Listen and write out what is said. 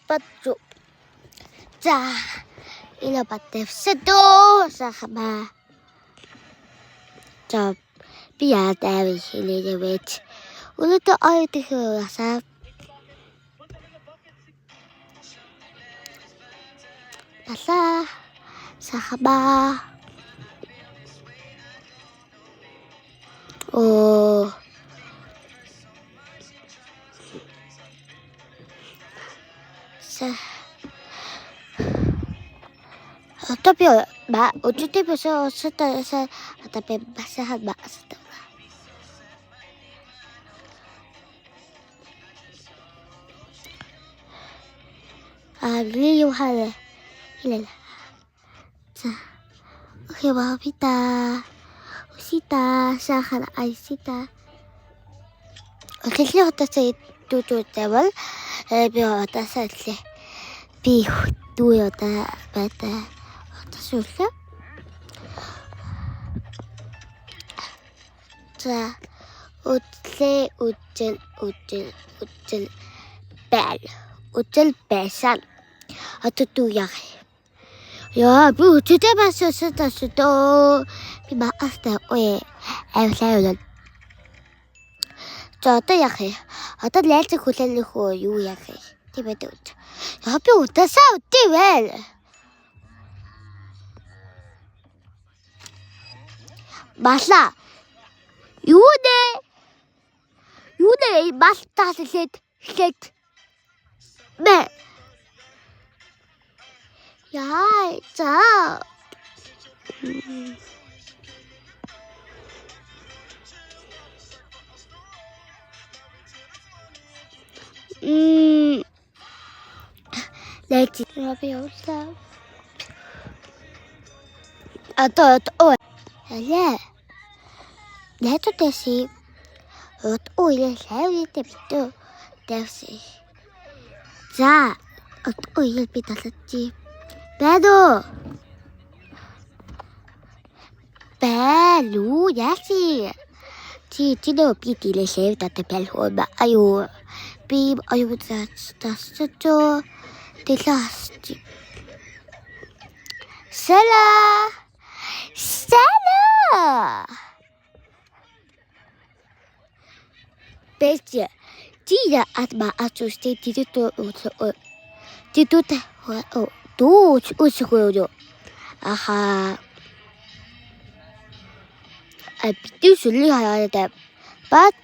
Батжу. За, инабаттавсадоо сахама. За, би яадаг хэлээвэж. Өнөөдөр ойдох ясаа. Тала сахама. Оо. Tapi ba ujuti bisa seta tapi bahasa ba seta. Liu hale. Hilala. Sa. Okay, wapita. Usita, sahara ay sita. Okay, hota sa tutu tawal. Би одоосаа лээ. Би дүү одоо байдаг. Одоосаа. За үдлээ үжил байл. Үжил байсан. Одоо дүү яах. Яа, би үжидээ байсан дөө. Би баастаа ой авлаа. За одоо яах вэ? Одоо лайлцаг хүлээлгэх үү юу яах вэ? Тийм байдаг. Яа би удаасаа үдээ байл. Бала. Юу нэ балтаас хэлээд. Бэ. Яа, за. Let's Robbie also. I thought, oh, yeah. Let's see. Oh, yes, I will tip to Delphi. Ja, oh, you'll be the cheap. Bedo. Bellu, yes. Chị đâu biết tỷ lệ sẽ đặt tập hồi mà ayo bị ayo that's cho the last Sala Bestia chị đã at mà acho stay chị tu ta tu rồi aha I usually have that but